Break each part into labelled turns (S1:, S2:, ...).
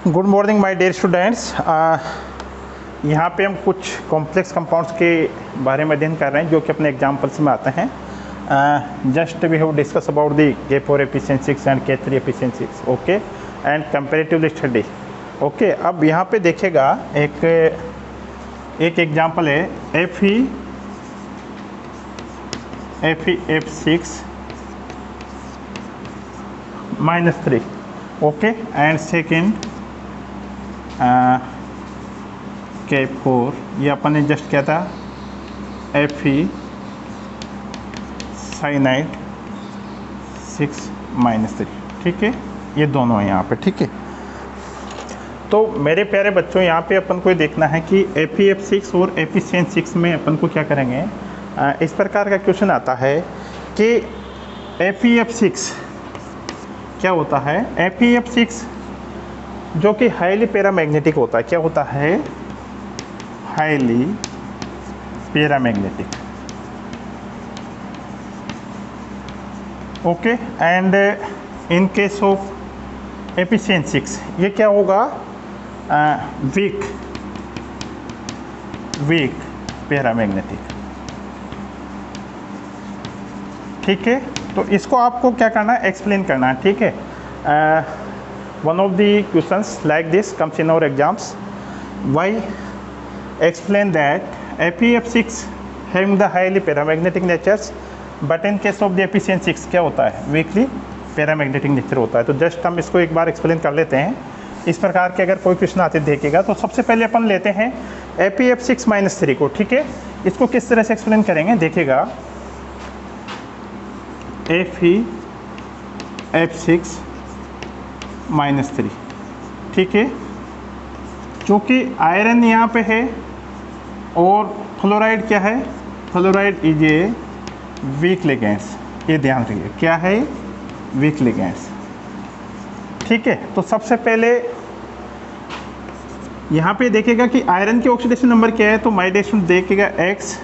S1: Good morning my dear students. यहाँ पे हम कुछ कॉम्प्लेक्स कंपाउंड्स के बारे में अध्ययन कर रहे हैं जो कि अपने एग्जाम्पल्स में आते हैं। Just we have discuss about the K4 efficiencies and K3 efficiencies, okay, and comparative study. Okay, अब यहाँ पे देखेगा एक एग्जाम्पल है Fe(F6) -3, okay, and second K4, ये अपन ने जस्ट किया था Fe साइनाइड 6 -3, ठीक है, ये दोनों हैं यहाँ पे, ठीक है। तो मेरे प्यारे बच्चों, यहाँ पे अपन को देखना है कि Fe(F6) और Fe(6) में अपन को क्या करेंगे। इस प्रकार का क्वेश्चन आता है कि Fe(F6) क्या होता है। Fe(F6) जो कि हाईली पैरामैग्नेटिक होता है, क्या होता है, highly paramagnetic, okay. And in case of Fe(6) ये क्या होगा, वीक पैरामैग्नेटिक, ठीक है। तो इसको आपको क्या करना है, एक्सप्लेन करना है, ठीक है। One of the questions like this comes in our exams. Why? Explain that Fe(F6) having the highly paramagnetic natures, but in case of the Fe(6) क्या होता है, weakly paramagnetic nature होता है। तो जस्ट हम इसको एक बार एक्सप्लेन कर लेते हैं। इस प्रकार के अगर कोई क्वेश्चन आते देखिएगा तो सबसे पहले अपन लेते हैं Fe(F6) -3 को, ठीक है। इसको किस तरह से एक्सप्लेन करेंगे, देखिएगा। Fe(F6) -3, ठीक है, चूँकि आयरन यहाँ पे है और फ्लोराइड क्या है, fluoride is a weak ligands, ये ध्यान रखिए, क्या है, वीक लिगेंड्स, ठीक है। तो सबसे पहले यहाँ पे देखेगा कि आयरन की ऑक्सीडेशन नंबर क्या है, तो माय डियर स्टूडेंट देखिएगा X,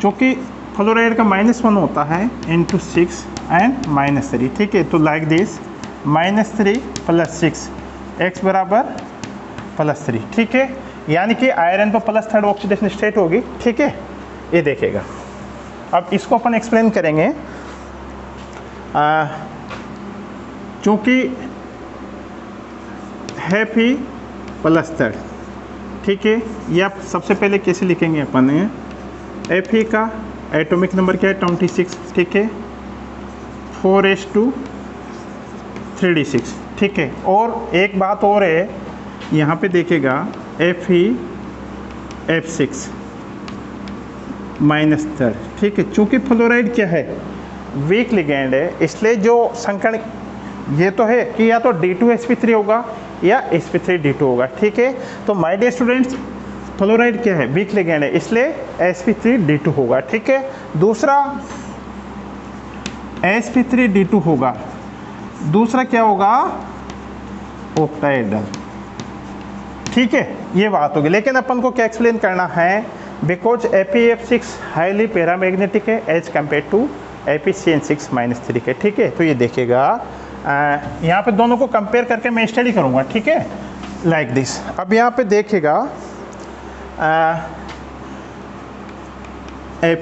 S1: चूँकि फ्लोराइड का -1 होता है इंटू 6 एंड -3, ठीक है। तो लाइक दिस -3 + 6, X बराबर +3, ठीक है। यानी कि आयरन पर +3 ऑक्सीडेशन स्टेट होगी, ठीक है, ये देखेगा। अब इसको अपन एक्सप्लेन करेंगे। चूँकि है Fe +3, ठीक है, ये आप सबसे पहले कैसे लिखेंगे अपन, Fe का एटॉमिक नंबर क्या है, 26, ठीक है, 4s2 3d6, ठीक है। और एक बात और है, यहाँ पे देखेगा Fe(F6) -3, ठीक है। चूँकि फ्लोराइड क्या है, वीक लिगेंड है, इसलिए जो संकर्ण ये तो है कि या तो D2sp3 होगा या sp3d2 होगा, ठीक है। तो माय डियर स्टूडेंट्स, फ्लोराइड क्या है, वीक लिगेंड है, इसलिए sp3d2 होगा, ठीक है। दूसरा sp3d2 होगा, दूसरा क्या होगा, ऑक्टाहेड्रल, ठीक है, ये बात होगी। लेकिन अपन को क्या एक्सप्लेन करना है, बिकॉज Fe(F6) हाईली पैरामैग्नेटिक है एज कम्पेयर टू Fe(6) -3 के, ठीक है। तो ये देखेगा, यहाँ पे दोनों को कंपेयर करके मैं स्टडी करूँगा, ठीक है, लाइक दिस। अब यहाँ पे देखेगा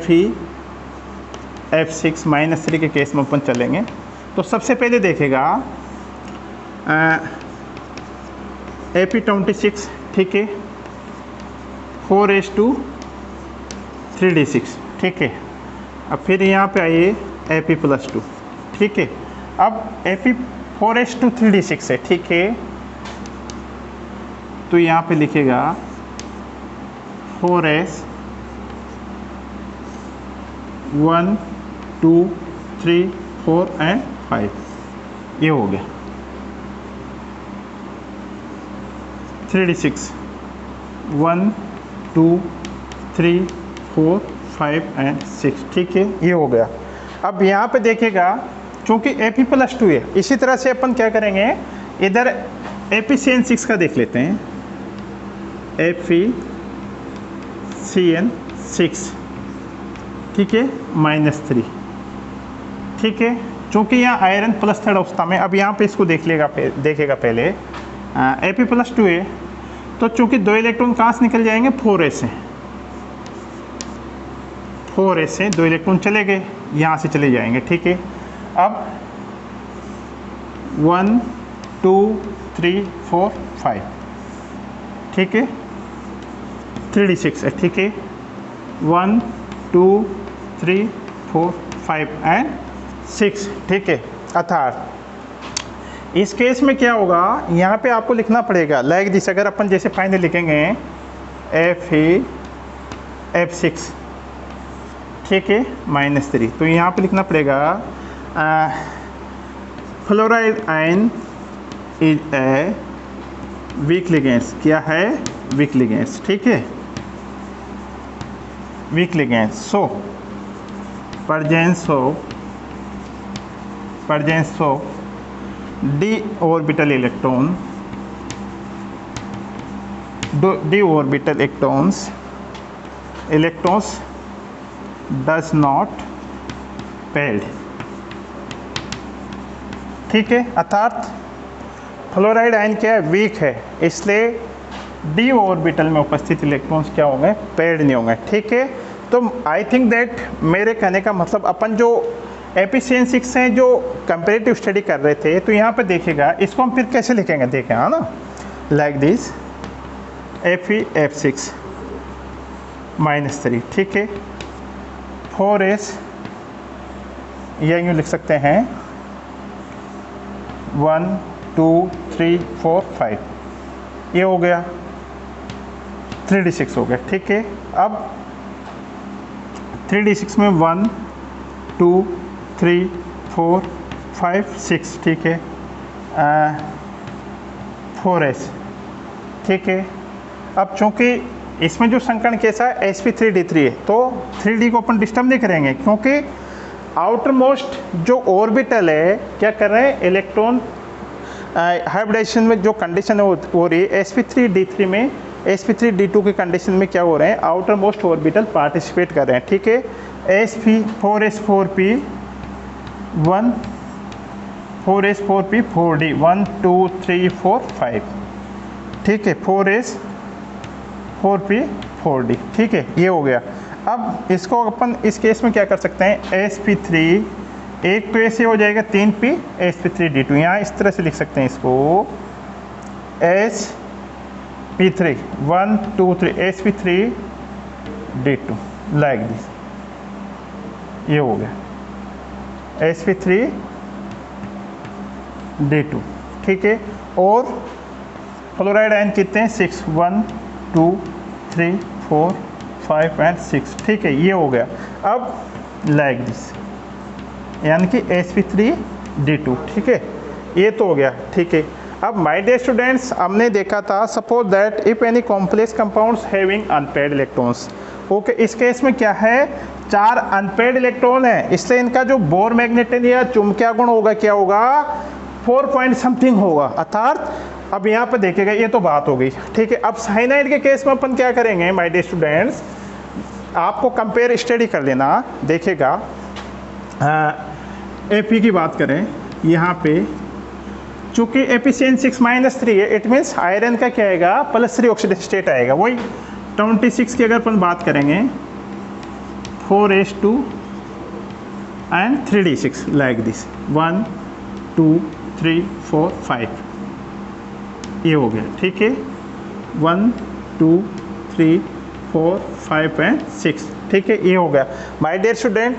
S1: Fe(F6) -3 के केस में अपन चलेंगे। तो सबसे पहले देखेगा Fe(26), ठीक है, 4s2 3d6, ठीक है। अब फिर यहाँ पे आइए Fe+2, ठीक है। अब Fe 4s2 3d6 है, ठीक है, तो यहाँ पे लिखेगा 4s 1 2 3 4 एंड 5, ये हो गया 3d6 1 2 3 4 5 एंड 6, ठीक है, ये हो गया। अब यहाँ पे देखेगा, चूँकि Fe+2 है, इसी तरह से अपन क्या करेंगे, इधर Fe(Cn6) का देख लेते हैं, Fe(Cn6), ठीक है, -3, ठीक है। चूँकि यहाँ आयरन +3 अवस्था में, अब यहाँ पे इसको देखेगा पहले Ap प्लस 2a, तो चूंकि 2 इलेक्ट्रॉन कहाँ से निकल जाएंगे, 4a से, 4a से 2 इलेक्ट्रॉन चले गए, यहाँ से चले जाएंगे, ठीक है। अब 1 2 3 4 5, ठीक है, 3d6 है, ठीक है, 1 2 3 4 5 एंड 6, ठीक है। अर्थात इस केस में क्या होगा, यहाँ पे आपको लिखना पड़ेगा लाइक दिस। अगर अपन जैसे फाइनल लिखेंगे F6, ठीक है, -3, तो यहाँ पे लिखना पड़ेगा fluoride ion is a weak ligands. क्या है, वीक लिगेंड्स, ठीक है, weak ligands. So presence of d orbital electron, d orbital electrons does not paired, ठीक है। अर्थात फ्लोराइड आयन क्या है, वीक है, इसलिए डी ऑर्बिटल में उपस्थित इलेक्ट्रॉन्स क्या होंगे, पेयर्ड नहीं होंगे, ठीक है। तो आई थिंक दैट मेरे कहने का मतलब अपन जो Ap6 हैं जो कंपेरेटिव स्टडी कर रहे थे, तो यहाँ पे देखिएगा इसको हम फिर कैसे लिखेंगे, देखें, हाँ ना, लाइक दिस Fe(F6) -3, ठीक है, 4s ये यूँ लिख सकते हैं 1 2 3 4 5, ये हो गया, 3d6 हो गया, ठीक है। अब 3d6 में 1 2 3 4 5 6, ठीक है, 4s, ठीक है। अब चूंकि इसमें जो संकर्ण कैसा है, sp3d3 है, तो 3d को अपन डिस्टर्ब नहीं करेंगे, क्योंकि आउटर मोस्ट जो ऑर्बिटल है क्या कर रहे हैं, इलेक्ट्रॉन हाइब्रिडाइजेशन में जो कंडीशन हो रही है sp3d3 में, sp3d2 की कंडीशन में क्या हो रहे हैं, आउटर मोस्ट ऑर्बिटल पार्टिसिपेट कर रहे हैं, ठीक है। sp4s4p 1 4s4p 4d 1 2 3 4 5, ठीक है, 4s4p 4d, ठीक है, ये हो गया। अब इसको अपन इस केस में क्या कर सकते हैं, sp3 एक तो ऐसे हो जाएगा 3p sp3d2, यहाँ इस तरह से लिख सकते हैं इसको sp3 1 2 3 sp3d2 लाइक दिस, ये हो गया sp3d2, ठीक है। और फ्लोराइड आयन कितने हैं, 6 1 2 3 4 5 एंड 6, ठीक है, ये हो गया। अब लाइक दिस, यानी कि sp3d2, ठीक है, ये तो हो गया, ठीक है। अब माय डियर स्टूडेंट्स, हमने देखा था suppose that if any complex compounds having unpaired electrons, okay, इस केस में क्या है, 4 अनपेयर्ड इलेक्ट्रॉन है, इसलिए इनका जो बोर मैग्नेटिक या चुंबकीय गुण होगा क्या होगा, 4 पॉइंट समथिंग होगा। अर्थात अब यहाँ पे देखिएगा, ये तो बात हो गई, ठीक है। अब साइनाइड के केस में अपन क्या करेंगे माय डियर स्टूडेंट्स, आपको कंपेयर स्टडी कर लेना, देखिएगा Ap की बात करें, यहाँ पे चूँकि Ap6 -3 है, इट मीन्स आयरन का क्या आएगा, +3 ऑक्सीडेटिव स्टेट आएगा। वही 26 की अगर अपन बात करेंगे 4s2 and 3d6 like this 1 2 3 4 5, ये हो गया, ठीक है, 1 2 3 4 5 एंड 6, ठीक है, ये हो गया। My dear student,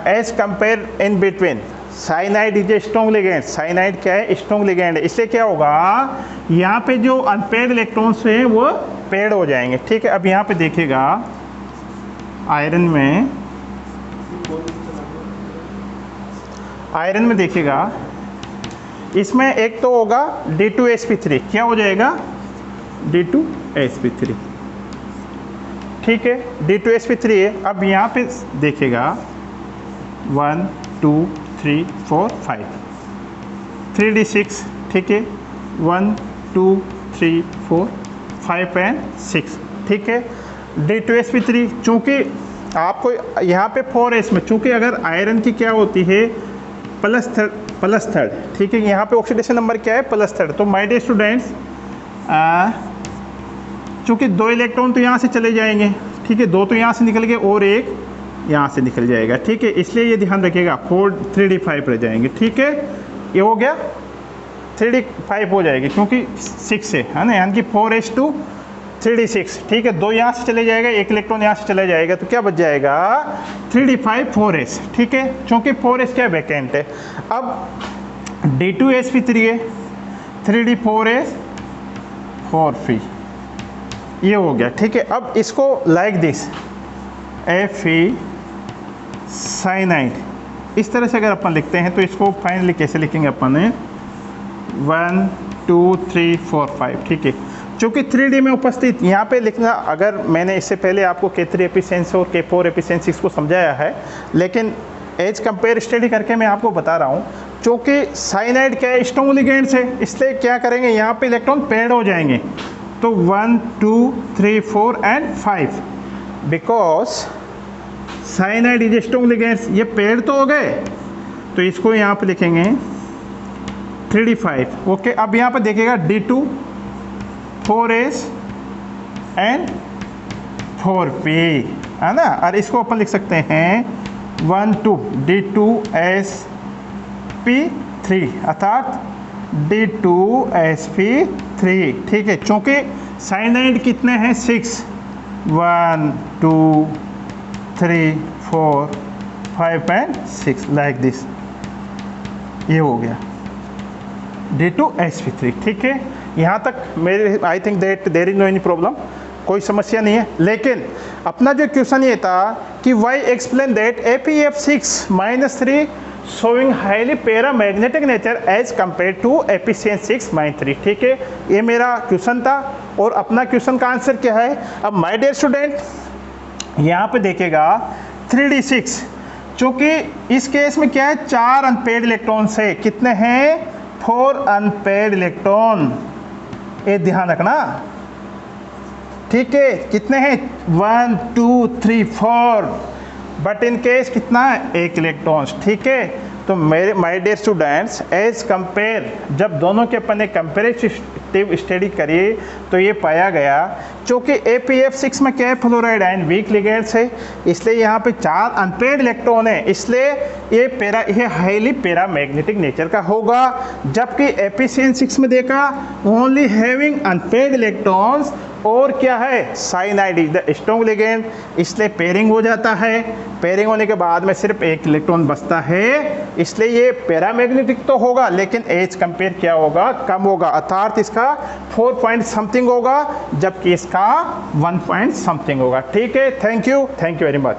S1: as compare in between cyanide is a strong ligand, cyanide क्या है, स्ट्रॉन्ग लिगेंड है, इसलिए क्या होगा, यहाँ पे जो अनपेयर्ड इलेक्ट्रॉन्स हैं वो पेयर्ड हो जाएंगे, ठीक है। अब यहाँ पे देखिएगा आयरन में देखिएगा, इसमें एक तो होगा D2sp3, क्या हो जाएगा, D2sp3, ठीक है, D2sp3 है। अब यहाँ पे देखिएगा 1 2 3 4 5 3d6, ठीक है, 1 2 3 4 5 एंड 6, ठीक है। D2sp3 चूँकि आपको यहाँ पे 4s में, चूँकि अगर आयरन की क्या होती है प्लस थर्ड, ठीक है। यहाँ पे ऑक्सीडेशन नंबर क्या है? Plus third. तो माय डियर स्टूडेंट्स, चूँकि 2 इलेक्ट्रॉन तो यहाँ से चले जाएंगे, ठीक है, 2 तो यहाँ से निकल गए और 1 यहाँ से निकल जाएगा, ठीक है। इसलिए ये ध्यान रखिएगा 4 3d5 रह जाएंगे, ठीक है। ये हो गया 3d5 हो जाएगी क्योंकि 6 है ना, यानी कि 4s2 3d6, ठीक है। 2 यहाँ से चले जाएगा, 1 इलेक्ट्रॉन यहाँ से चला जाएगा, तो क्या बच जाएगा? 3d5 4s, ठीक है, क्योंकि 4s क्या वैकेंट है। अब d2sp3 है, 3d4s 4p, ये हो गया, ठीक है। अब इसको लाइक दिस Fe साइनाइड, इस तरह से अगर अपन लिखते हैं तो इसको फाइनली कैसे लिखेंगे अपन? 1 2 3 4 5, ठीक है। चूँकि 3D में उपस्थित यहाँ पे लिखना, अगर मैंने इससे पहले आपको K3 एफिशिएंसी और K4 एफिशिएंसी को समझाया है, लेकिन एज कंपेयर स्टडी करके मैं आपको बता रहा हूँ, क्योंकि साइनाइड क्या है? स्ट्रॉन्ग लिगेंड्स है, इसलिए क्या करेंगे? यहाँ पे इलेक्ट्रॉन पेड हो जाएंगे, तो 1 2 3 4 and 5, because cyanide is strong ligands, ये पेड तो हो गए, तो इसको यहाँ पे लिखेंगे 3d5, ओके। अब यहाँ पे देखिएगा d2 4s एंड 4p, है ना, और इसको अपन लिख सकते हैं 1 2 d2sp3, अर्थात d2sp3, ठीक है। चूँकि साइनाइड कितने हैं? 6, 1 2 3 4 5 एंड 6, लाइक दिस, ये हो गया d2sp3, ठीक है। यहाँ तक मेरे I think that there is no any problem, कोई समस्या नहीं है। लेकिन अपना जो क्वेश्चन ये था कि why explain that APF6-3 showing highly paramagnetic nature as compare to APCN6-3, ठीक है, ये मेरा क्वेश्चन था। और अपना क्वेश्चन का आंसर क्या है? अब माय डियर स्टूडेंट, यहाँ पे देखेगा 3d6, चूँकि इस केस में क्या है? 4 अनपेड इलेक्ट्रॉन है, कितने हैं? 4 अनपेड इलेक्ट्रॉन, ये ध्यान रखना, ठीक है। कितने हैं? 1 2 3 4, बट इन केस कितना है? 1 इलेक्ट्रॉन्स, ठीक है। तो मेरे my dear students, as compare, जब दोनों के अपन ने कंपेरेटिव स्टडी करी तो ये पाया गया, चूँकि APF6 में क्या है? फ्लोराइड आयन वीक लिगेंड्स है, इसलिए यहाँ पे 4 अनपेड इलेक्ट्रॉन है, इसलिए ये हाईली पैरामैग्नेटिक नेचर का होगा। जबकि APCN6 में देखा ओनली हैविंग अनपेड इलेक्ट्रॉन्स, और क्या है? Cyanide is the strong ligand, इसलिए पेयरिंग हो जाता है। पेयरिंग होने के बाद में सिर्फ 1 इलेक्ट्रॉन बचता है, इसलिए ये पैरामैग्नेटिक तो होगा, लेकिन एज कंपेयर क्या होगा? कम होगा, अर्थात इसका 4 पॉइंट समथिंग होगा, जबकि इसका 1 पॉइंट समथिंग होगा, ठीक है। Thank you very much.